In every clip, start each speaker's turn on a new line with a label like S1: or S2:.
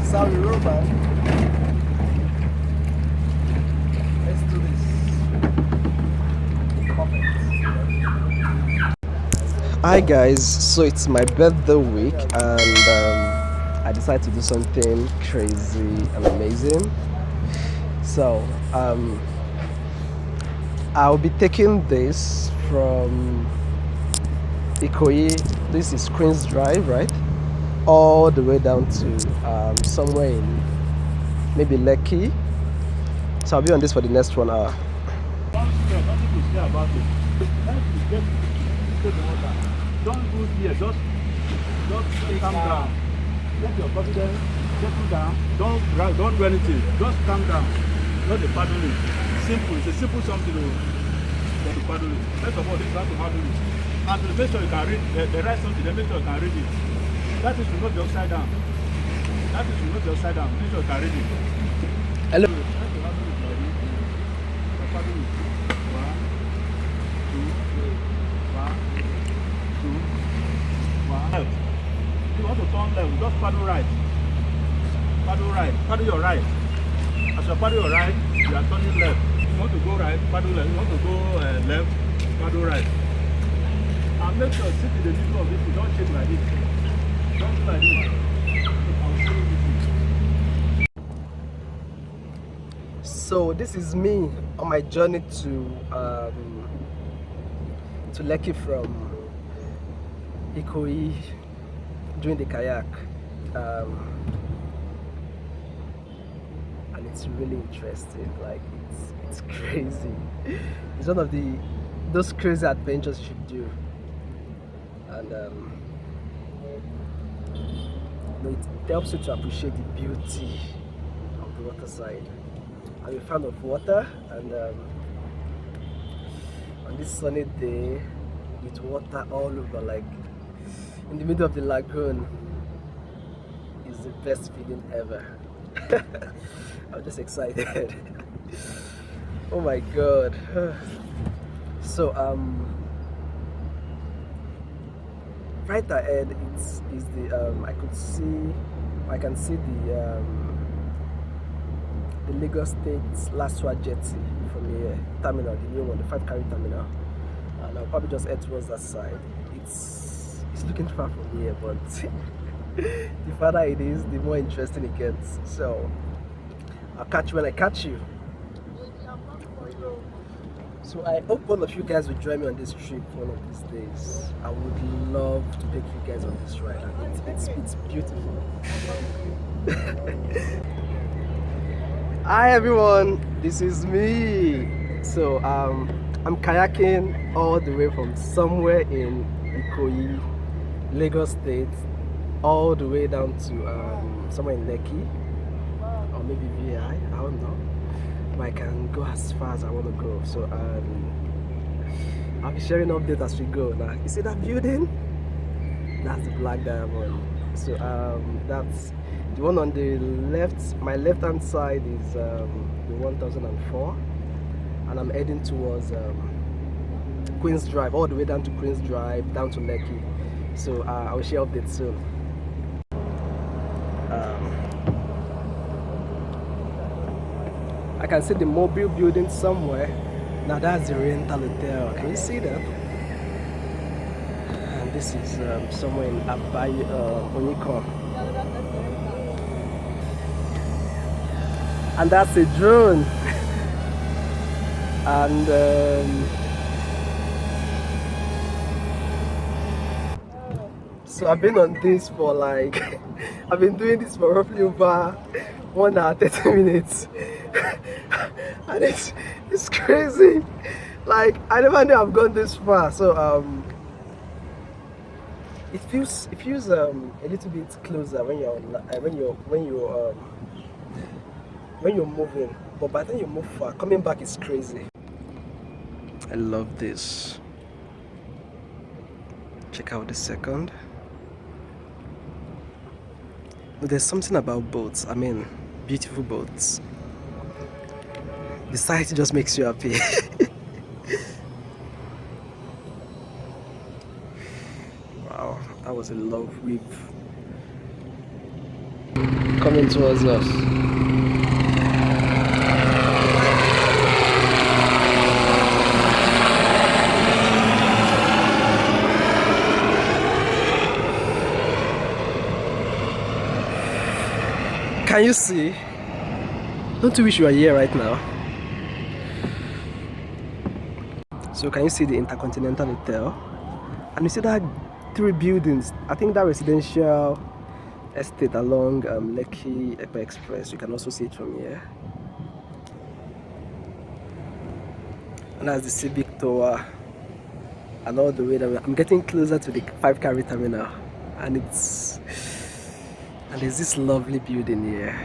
S1: Sorry, Roman. Let's do this. Perfect. Hi guys, so it's my birthday week and I decided to do something crazy and amazing. So I'll be taking this from Ikoyi. This is Queen's Drive, right? All the way down to somewhere in maybe Lekki. So I'll be on this for the next 1 hour.
S2: Nothing to say about it. Let you get into the water. Don't go here. Just calm down. Let your confidence settle down. Don't do anything. Just calm down. Not the paddling. Simple. It's a simple something to paddle it. First of all, this is how to handle it. And to make sure you can read the right something, then make sure you can read it. That is to not be upside down. That is to not be upside down. Make sure you can read it.
S1: Hello.
S2: Left. You want to turn left, just paddle right. Paddle right. Paddle your right. As you paddle your right, you are turning left. You want to go right, paddle left. You want to go left, paddle right. And make sure sit in the middle of this. You don't shake like this. Don't do like this. I'll show you this.
S1: So this is me on my journey to Lekki from Ikoyi, doing the kayak, and it's really interesting. Like it's crazy. It's one of those crazy adventures you should do, and it helps you to appreciate the beauty of the water side. I'm a fan of water, and on this sunny day with water all over, like in the middle of the lagoon, is the best feeling ever. I'm just excited. Oh my god. So right ahead is the I can see the Lagos State last jetty from here, terminal, the new one, the 5 carry terminal, and I'll probably just head towards that side. It's looking far from here, but the farther it is, the more interesting it gets. So I'll catch you when I catch you. So I hope one of you guys will join me on this trip one of these days. I would love to take you guys on this ride, and it's beautiful. Hi everyone, this is me. So I'm kayaking all the way from somewhere in Ikoyi, Lagos State, all the way down to somewhere in Lekki, or maybe VI, I don't know. But I can go as far as I want to go. So I'll be sharing updates as we go. Now, you see that building? That's the Black Diamond. So that's the one on the left. My left hand side is the 1004, and I'm heading towards Queen's Drive, all the way down to Queen's Drive, down to Lekki. So I will share updates soon. I can see the mobile building somewhere. Now that's the rental hotel. Can you see that? And this is somewhere in Oniko. And that's a drone. And so I've been on this for like I've been doing this for roughly over 1 hour 30 minutes. And it's crazy. Like I never knew I've gone this far. So it feels a little bit closer when you're moving, but by the time you move far, coming back is crazy. I love this. Check out the second. But there's something about boats. I mean, beautiful boats. The sight just makes you happy. Wow, that was a love we've coming towards us. Can you see? Don't you wish you were here right now? So can you see the Intercontinental Hotel? And you see that 3 buildings? I think that residential estate along Lekki Express. You can also see it from here. And that's the Civic Tower. And all the way down. I'm getting closer to the 5 carry terminal. And there's this lovely building here.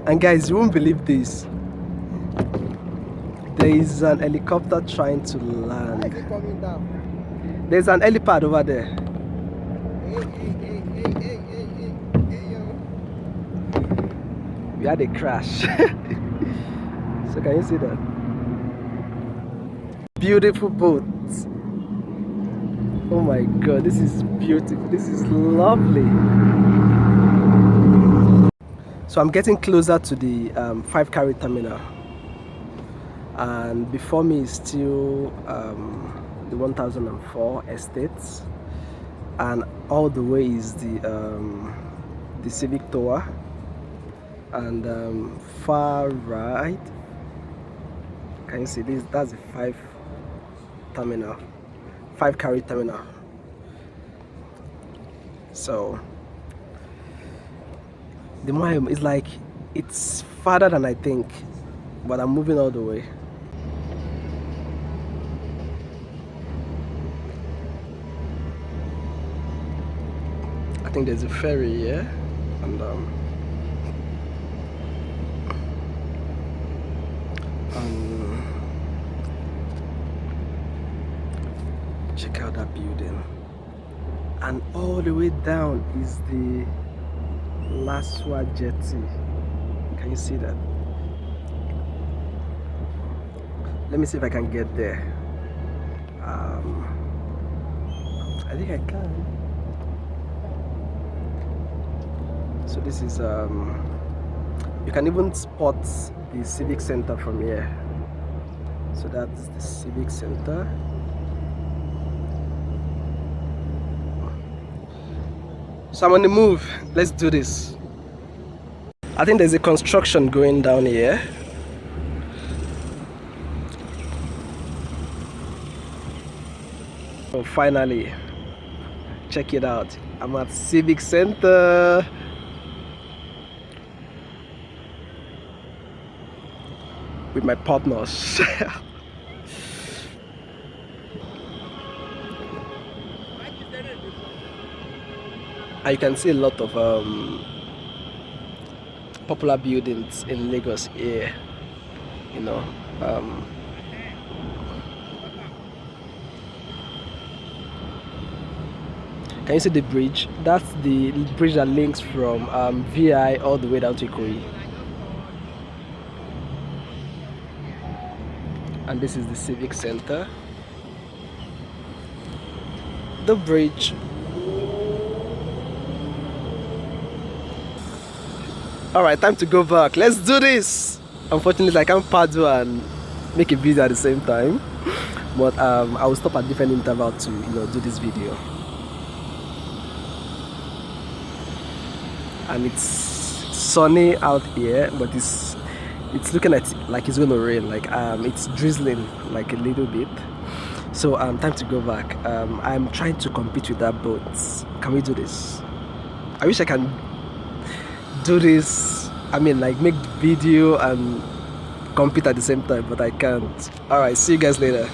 S1: And guys, you won't believe this. There is an helicopter trying to land.
S3: Is it coming down?
S1: There's an helipad over there.
S3: Hey, yo.
S1: We had a crash. So can you see that? Beautiful boat. Oh my god, this is beautiful. This is lovely. So I'm getting closer to the 5 carry terminal. And before me is still the 1004 estates, and all the way is the Civic Tower, and far right, can you see this? That's the 5 terminal, 5 carry terminal. So the more it's like it's farther than I think, but I'm moving all the way. I think there's a ferry here, and check out that building, and all the way down is the Laswa jetty. Can you see that? Let me see if I can get there. I think I can. So this is you can even spot the civic center from here. So that's the civic center. So I'm on the move. Let's do this. I think there's a construction going down here. So finally, check it out. I'm at Civic Center. With my partners. And you can see a lot of popular buildings in Lagos here, you know. Can you see the bridge? That's the bridge that links from VI all the way down to Ikoyi. And this is the Civic Center. The bridge. Alright, time to go back. Let's do this! Unfortunately, I can't paddle and make a video at the same time. But I will stop at different intervals to do this video. And it's sunny out here, but it's looking like it's gonna rain. Like it's drizzling like a little bit. So time to go back. I'm trying to compete with that boat. Can we do this? I wish I can do this. I mean, like make video and compete at the same time, but I can't. All right, see you guys later.